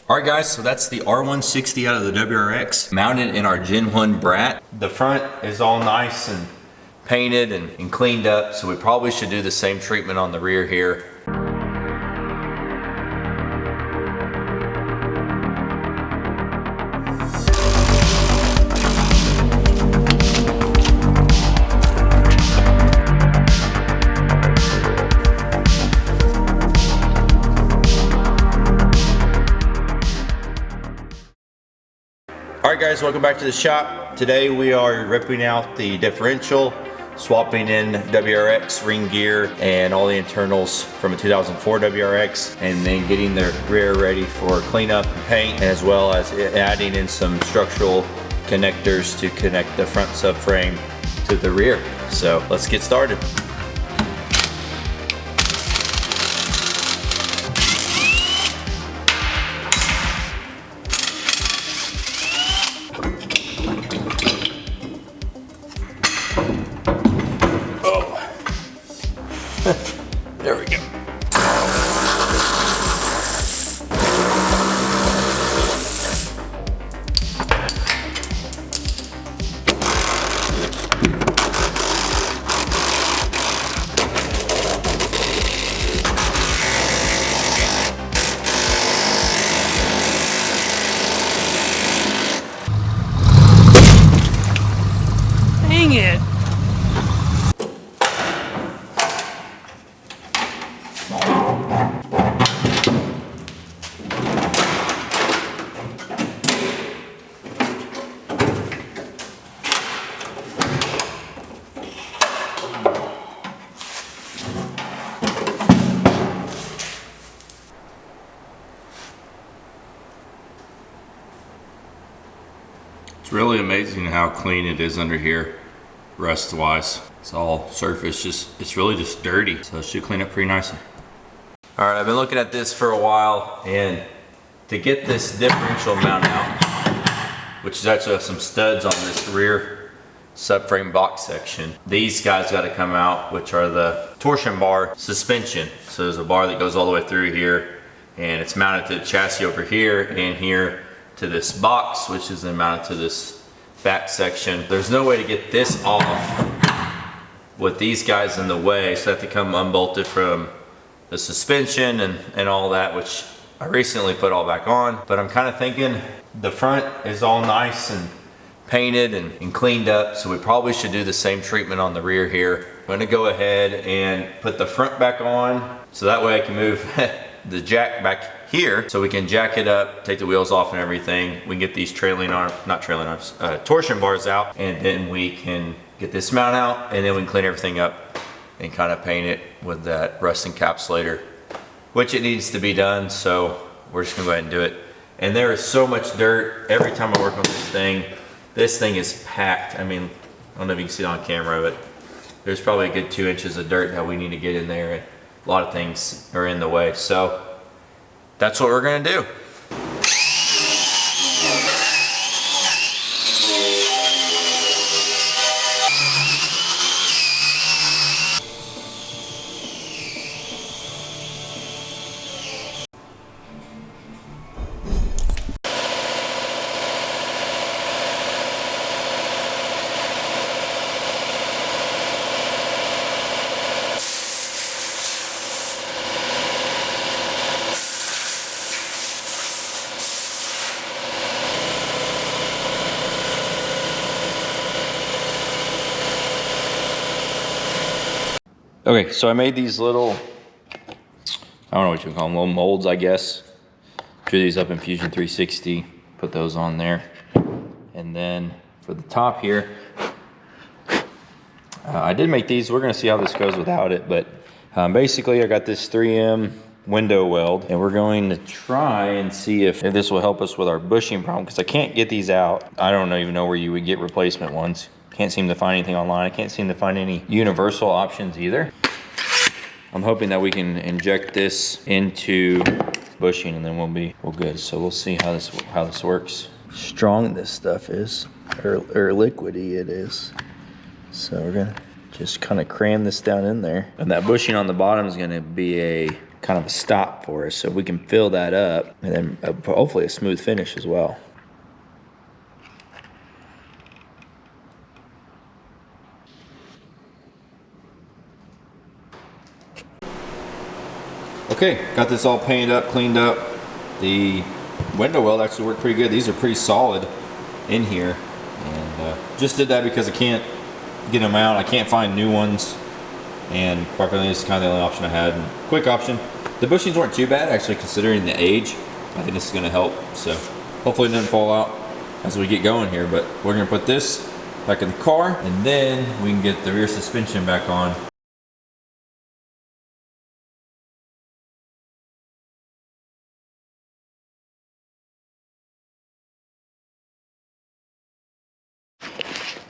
All right guys, so that's the R160 out of the WRX mounted in our Gen 1 Brat. The front is all nice and painted and cleaned up, so we probably should do the same treatment on the rear here. Alright guys, welcome back to the shop. Today we are ripping out the differential, swapping in WRX ring gear and all the internals from a 2004 WRX, and then getting the rear ready for cleanup and paint, as well as adding in some structural connectors to connect the front subframe to the rear. So let's get started. There we go. Dang it. It's really amazing how clean it is under here, rust wise. It's all surface, it's really just dirty, so it should clean up pretty nicely. All right, I've been looking at this for a while, and to get this differential mount out, which is actually some studs on this rear subframe box section, these guys got to come out, which are the torsion bar suspension. So there's a bar that goes all the way through here, and it's mounted to the chassis over here and here to this box, which is then mounted to this back section. There's no way to get this off with these guys in the way, so I have to come unbolted from the suspension and all that, which I recently put all back on. But I'm kind of thinking the front is all nice and painted and cleaned up, so we probably should do the same treatment on the rear here. I'm gonna go ahead and put the front back on, so that way I can move the jack back here, so we can jack it up, take the wheels off and everything. We can get these torsion bars out, and then we can get this mount out, and then we can clean everything up and kind of paint it with that rust encapsulator, which it needs to be done, so we're just gonna go ahead and do it. And there is so much dirt every time I work on this thing. This thing is packed. I mean, I don't know if you can see it on camera, but there's probably a good 2 inches of dirt that we need to get in there, and a lot of things are in the way. So that's what we're gonna do. Okay, so I made these little, I don't know what you call them, little molds, I guess. Drew these up in Fusion 360, put those on there. And then for the top here, I did make these. We're gonna see how this goes without it, but basically I got this 3M window weld, and we're going to try and see if this will help us with our bushing problem, because I can't get these out. I don't even know where you would get replacement ones. Can't seem to find anything online. I can't seem to find any universal options either. I'm hoping that we can inject this into bushing, and then we're good. So we'll see how this works. Strong this stuff is, or liquidy it is. So we're gonna just kind of cram this down in there, and that bushing on the bottom is gonna be a kind of a stop for us, so we can fill that up, and then hopefully a smooth finish as well. Okay, got this all painted up, cleaned up. The window weld actually worked pretty good. These are pretty solid in here, and just did that because I can't get them out. I can't find new ones, and quite frankly, this is kind of the only option I had. And quick option. The bushings weren't too bad, actually, considering the age. I think this is going to help, so hopefully it doesn't fall out as we get going here. But we're going to put this back in the car, and then we can get the rear suspension back on.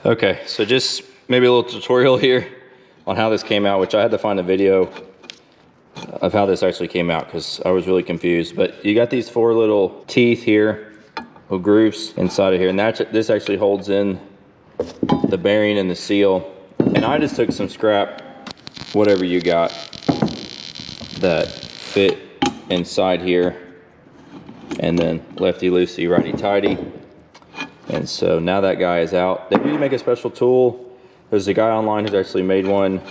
Okay, so just maybe a little tutorial here on how this came out, which I had to find a video of how this actually came out because I was really confused. But you got these 4 little teeth here, little grooves inside of here, and this actually holds in the bearing and the seal. And I just took some scrap, whatever you got, that fit inside here, and then lefty-loosey, righty-tighty. And so now that guy is out. They do make a special tool. There's a guy online who's actually made one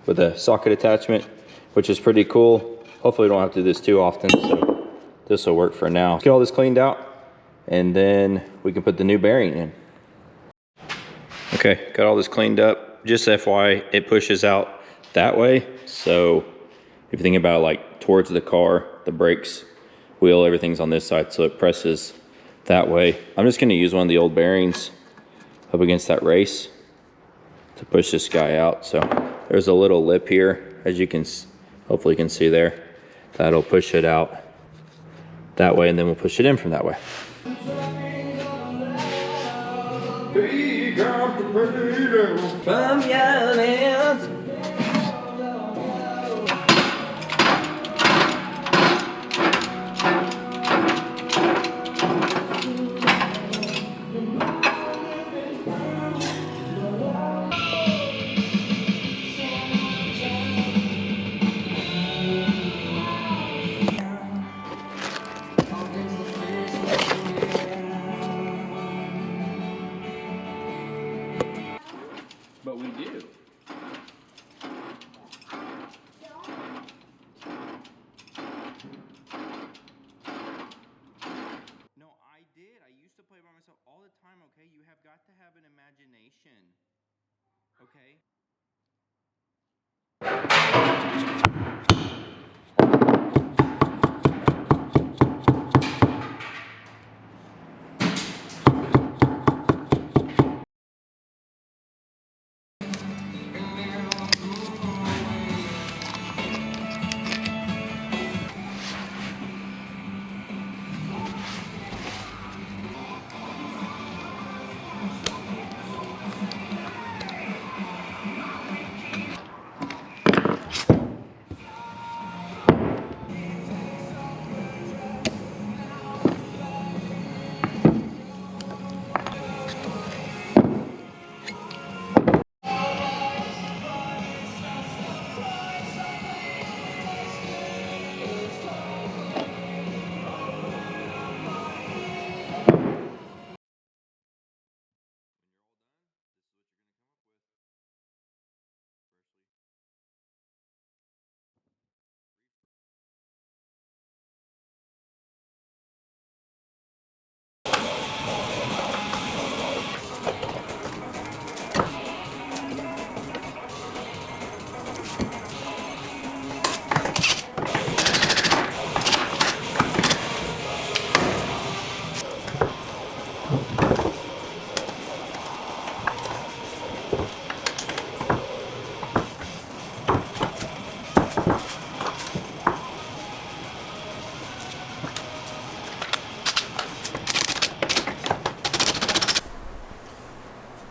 with a socket attachment, which is pretty cool. Hopefully we don't have to do this too often, so this will work for now. Let's get all this cleaned out, and then we can put the new bearing in. Okay, got all this cleaned up. Just FYI, it pushes out that way. So if you think about it, like towards the car, the brakes, wheel, everything's on this side, so it presses that way. I'm just going to use one of the old bearings up against that race to push this guy out. So there's a little lip here, as you can hopefully you can see there. That'll push it out that way, and then we'll push it in from that way. But we do. No, I did. I used to play by myself all the time, okay? You have got to have an imagination, okay?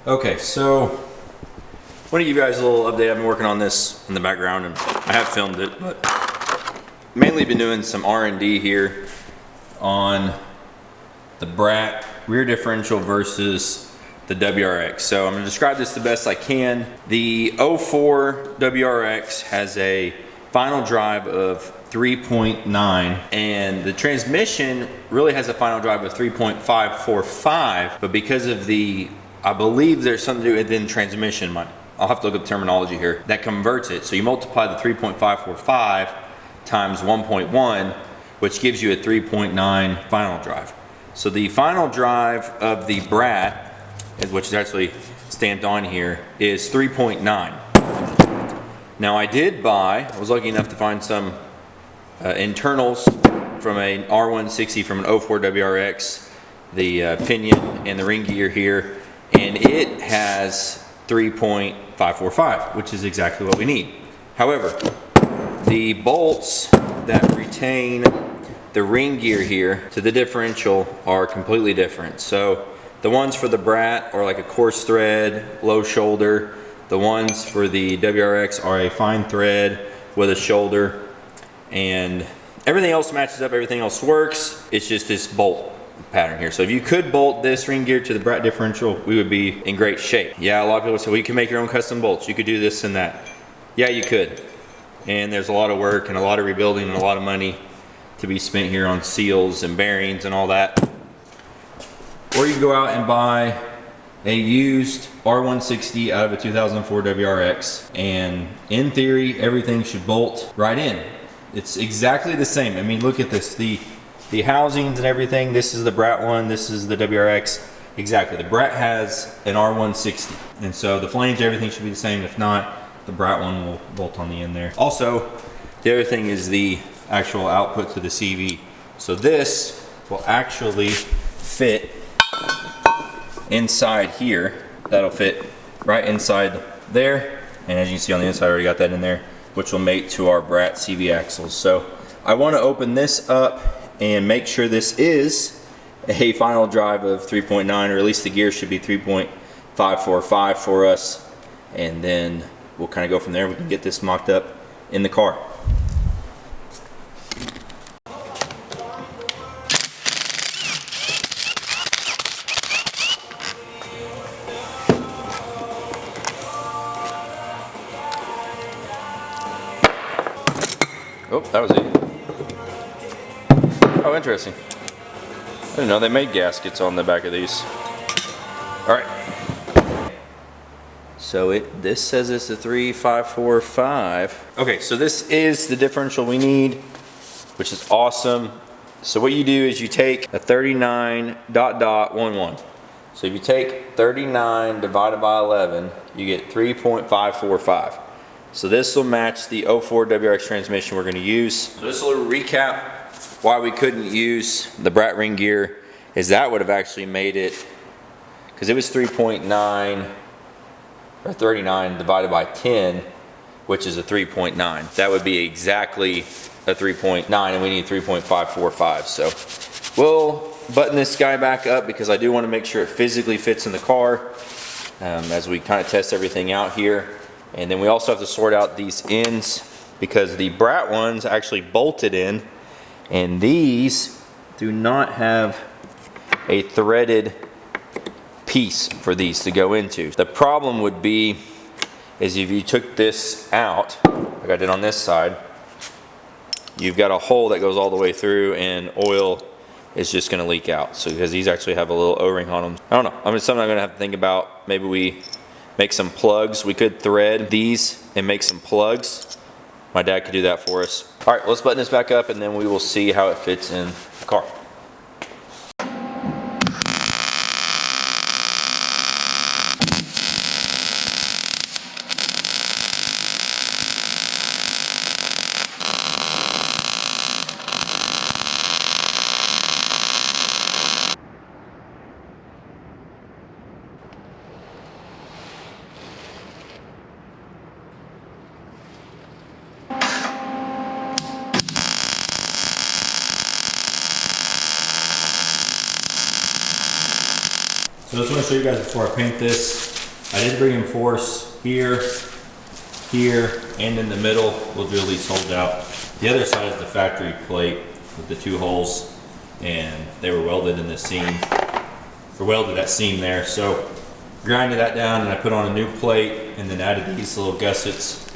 Okay, so I want to give you guys a little update. I've been working on this in the background, and I have filmed it, but mainly been doing some R&D here on the BRAT rear differential versus the WRX. So I'm going to describe this the best I can. The 04 WRX has a final drive of 3.9, and the transmission really has a final drive of 3.545, but because of the, I believe there's something to do with the transmission, I'll have to look up terminology here, that converts it. So you multiply the 3.545 times 1.1, which gives you a 3.9 final drive. So the final drive of the BRAT, which is actually stamped on here, is 3.9. Now I was lucky enough to find some internals from an R160 from an 04 WRX, the pinion and the ring gear here, and it has 3.545, which is exactly what we need. However, the bolts that retain the ring gear here to the differential are completely different. So the ones for the BRAT are like a coarse thread, low shoulder. The ones for the WRX are a fine thread with a shoulder, and everything else matches up, everything else works. It's just this bolt pattern here. So if you could bolt this ring gear to the BRAT differential, we would be in great shape. Yeah, a lot of people say, well, you can make your own custom bolts. You could do this and that. Yeah, you could. And there's a lot of work and a lot of rebuilding and a lot of money to be spent here on seals and bearings and all that. Or you can go out and buy a used R160 out of a 2004 WRX, and in theory everything should bolt right in. It's exactly the same. I mean, look at this, the housings and everything. This is the BRAT one, this is the WRX. Exactly, the BRAT has an R160, and so the flange, everything should be the same. If not, the BRAT one will bolt on the end there. Also, the other thing is the actual output to the CV. So this will actually fit inside here. That'll fit right inside there, and as you can see on the inside, I already got that in there, which will mate to our BRAT CV axles. So I want to open this up and make sure this is a final drive of 3.9, or at least the gear should be 3.545 for us, and then we'll kind of go from there. We can get this mocked up in the car. Oh, that was it. Oh, interesting. I didn't know they made gaskets on the back of these. All right. So this says it's a 3.545. Okay, so this is the differential we need, which is awesome. So what you do is you take a 39.11. So if you take 39 divided by 11, you get 3.545. So this will match the 04 WRX transmission we're going to use. So just a little recap why we couldn't use the BRAT ring gear is that would have actually made it, because it was 3.9 or 39 divided by 10, which is a 3.9. That would be exactly a 3.9, and we need 3.545. So we'll button this guy back up because I do want to make sure it physically fits in the car as we kind of test everything out here. And then we also have to sort out these ends because the BRAT ones actually bolted in, and these do not have a threaded piece for these to go into. The problem would be is if you took this out, like I did on this side, you've got a hole that goes all the way through and oil is just going to leak out. So because these actually have a little O-ring on them. I don't know. I mean, something I'm going to have to think about. Maybe we make some plugs. We could thread these and make some plugs. My dad could do that for us. All right, let's button this back up and then we will see how it fits in the car. So I just want to show you guys before I paint this. I did reinforce here, here, and in the middle. We'll drill these holes out. The other side is the factory plate with the two holes, and they were welded in the seam, or welded that seam there. So grinded that down and I put on a new plate and then added these little gussets.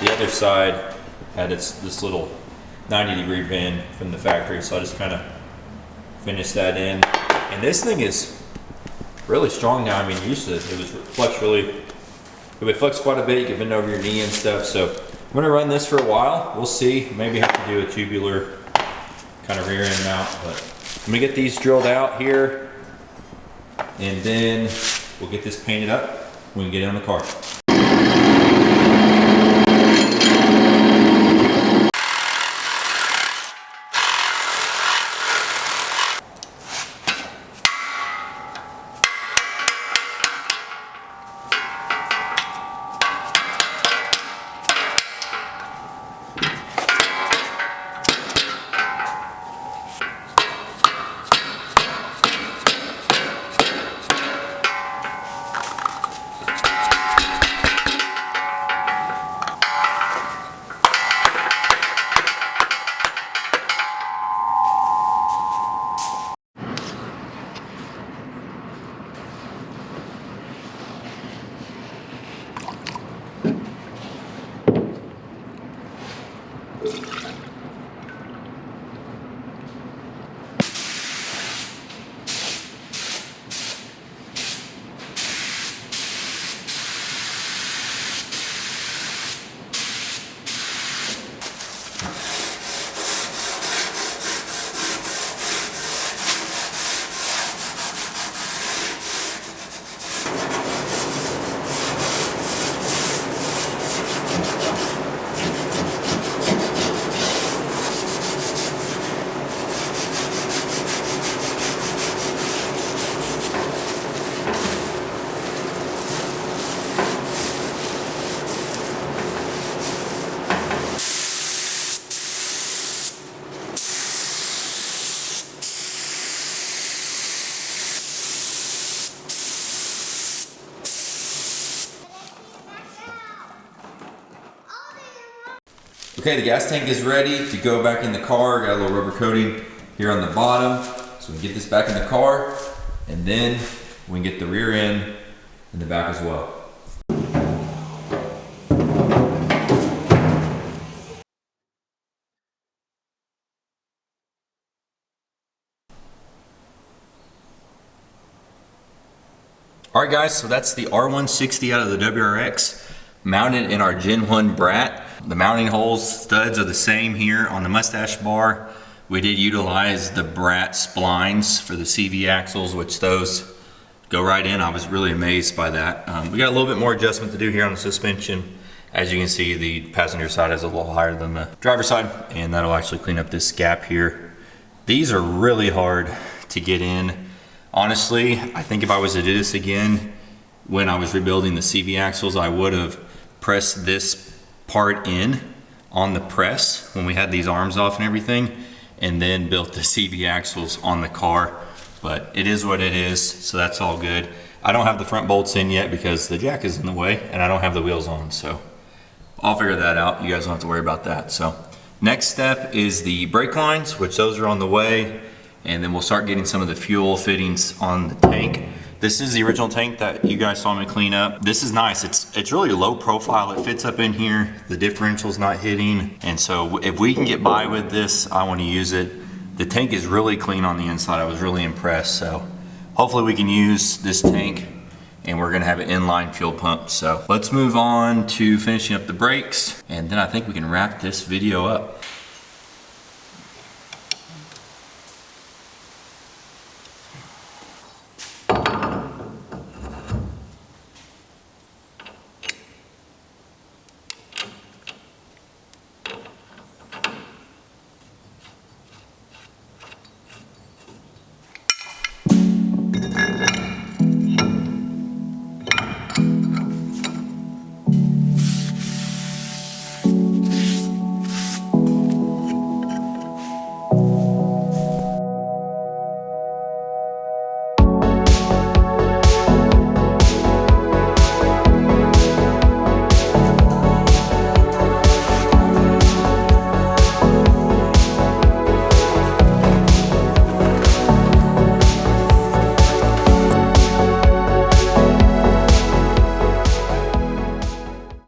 The other side had this little 90-degree bend from the factory, so I just kind of finished that in. And this thing is really strong now. I mean, used to it would flex quite a bit. You can bend over your knee and stuff. So I'm gonna run this for a while. We'll see. Maybe have to do a tubular kind of rear end mount, but I'm gonna get these drilled out here, and then we'll get this painted up when we get it on the car. Okay, the gas tank is ready to go back in the car. Got a little rubber coating here on the bottom. So we can get this back in the car, and then we can get the rear end in the back as well. All right guys, so that's the R160 out of the WRX mounted in our Gen 1 Brat. The mounting holes, studs are the same here on the mustache bar. We did utilize the Brat splines for the CV axles, which those go right in. I was really amazed by that. We got a little bit more adjustment to do here on the suspension. As you can see, the passenger side is a little higher than the driver's side, and that'll actually clean up this gap here. These are really hard to get in. Honestly, I think if I was to do this again, when I was rebuilding the CV axles, I would have pressed this part in on the press when we had these arms off and everything, and then built the CV axles on the car. But it is what it is, so that's all good. I don't have the front bolts in yet because the jack is in the way, and I don't have the wheels on, so I'll figure that out. You guys don't have to worry about that. So next step is the brake lines, which those are on the way, and then we'll start getting some of the fuel fittings on the tank. This is the original tank that you guys saw me clean up. This is nice. It's really low profile. It fits up in here. The differential's not hitting. And so if we can get by with this, I want to use it. The tank is really clean on the inside. I was really impressed. So hopefully we can use this tank, and we're gonna have an inline fuel pump. So let's move on to finishing up the brakes, and then I think we can wrap this video up.